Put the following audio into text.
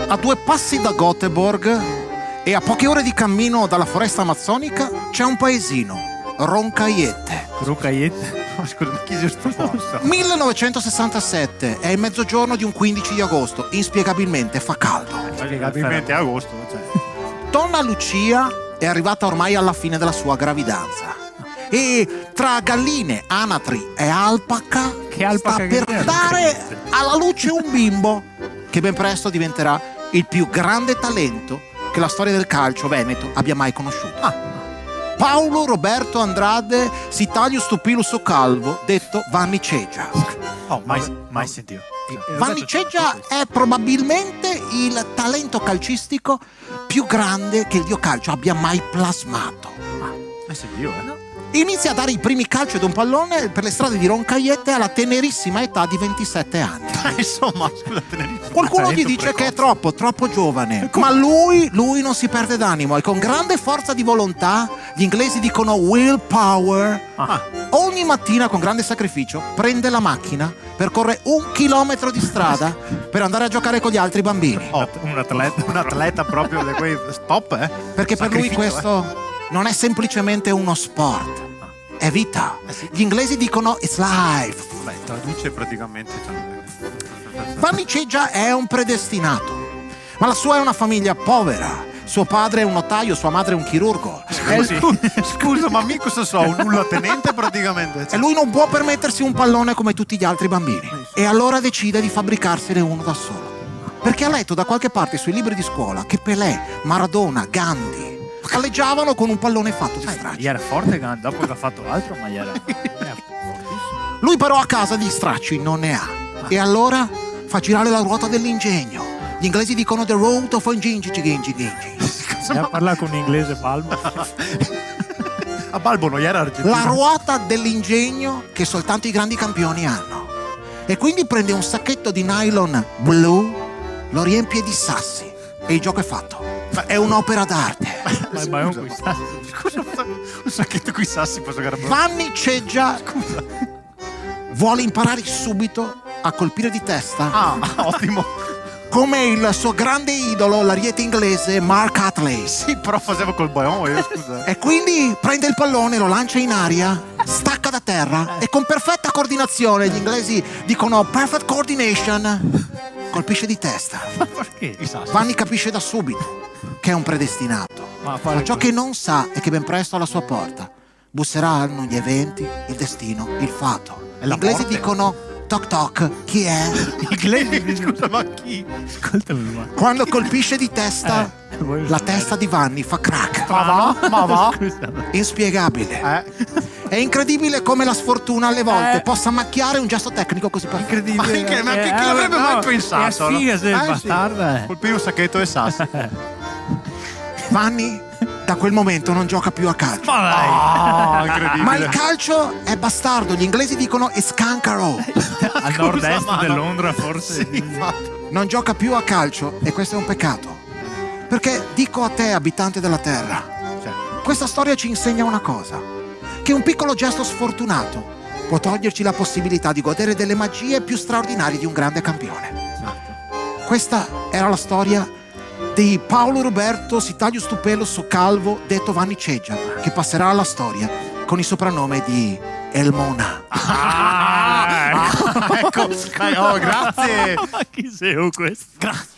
A 2 passi da Göteborg e a poche ore di cammino dalla foresta amazzonica c'è un paesino, Roncaiete. Roncaiete? Scusa, ma chi è sto posto? 1967, è il mezzogiorno di un 15 di agosto, inspiegabilmente fa caldo. Inspiegabilmente è agosto, cioè. Donna Lucia è arrivata ormai alla fine della sua gravidanza e tra galline, anatri e alpaca sta per dare alla luce un bimbo che ben presto diventerà il più grande talento che la storia del calcio veneto abbia mai conosciuto. Paulo Roberto Andrade Sitalius Tupilus Calvo, detto Vanni Ceggia. Oh, mai sentito. Vanni Ceggia è probabilmente il talento calcistico più grande che il dio calcio abbia mai plasmato. Mai sentito, no? Inizia a dare i primi calci ad un pallone per le strade di Roncaiete alla tenerissima età di 27 anni. Insomma, scusa, tenerissima. Qualcuno gli dice che è troppo giovane, ma lui non si perde d'animo e con grande forza di volontà, gli inglesi dicono willpower, ogni mattina con grande sacrificio prende la macchina, percorre 1 chilometro di strada per andare a giocare con gli altri bambini. Un atleta proprio di quei stop, Perché per lui questo non è semplicemente uno sport, è vita. Gli inglesi dicono it's life. Beh, traduce praticamente. Vanni Ceggia è un predestinato, ma la sua è una famiglia povera. Suo padre è un notaio, sua madre è un chirurgo. Scusa, ma mica cosa so, un nullatenente praticamente. E lui non può permettersi un pallone come tutti gli altri bambini. E allora decide di fabbricarsene uno da solo. Perché ha letto da qualche parte sui libri di scuola che Pelé, Maradona, Gandhi galleggiavano con un pallone fatto di stracci. Gli era forte dopo che ha fatto altro, ma gli era Lui però a casa di stracci non ne ha. E allora fa girare la ruota dell'ingegno. Gli inglesi dicono the road of Gingi. Parla con un inglese Balbo. A Balbo non era argentino. La ruota dell'ingegno che soltanto i grandi campioni hanno. E quindi prende un sacchetto di nylon blu, lo riempie di sassi e il gioco è fatto. È un'opera d'arte. Ma è un sassi. Scusa, un sacchetto con i sassi posso garantire. Vanni Ceggia vuole imparare subito a colpire di testa. Ottimo. Come il suo grande idolo, l'ariete inglese Mark Hatley. Sì, però facevo col boion, scusa. E quindi prende il pallone, lo lancia in aria, stacca da terra e con perfetta coordinazione, gli inglesi dicono perfect coordination, colpisce di testa. Ma perché? Vanni capisce da subito che è un predestinato. Ma ciò che non sa è che ben presto alla sua porta busseranno gli eventi, il destino, il fato. Gli inglesi dicono toc toc, chi è? Inglesi, scusa, ma chi? Ascoltami, ma Quando colpisce di testa, la testa di Vanni fa crack. Ma va? Inspiegabile. È incredibile come la sfortuna alle volte possa macchiare un gesto tecnico così perfetto. Incredibile. Ma chi l'avrebbe mai pensato? È figa, sei bastarda. Colpire un sacchetto e sassi. Vanni da quel momento non gioca più a calcio. Incredibile. Ma il calcio è bastardo, gli inglesi dicono it's cancro. Al nord-est di Londra forse. Sì, Non gioca più a calcio e questo è un peccato. Perché dico a te, abitante della terra, questa storia ci insegna una cosa, che un piccolo gesto sfortunato può toglierci la possibilità di godere delle magie più straordinarie di un grande campione. Questa era la storia di Paulo Roberto Sitalius Tupilus Calvo, detto Vanni Ceggia, che passerà alla storia con il soprannome di El Mona. Ecco, grazie. Chi sei questo? Grazie.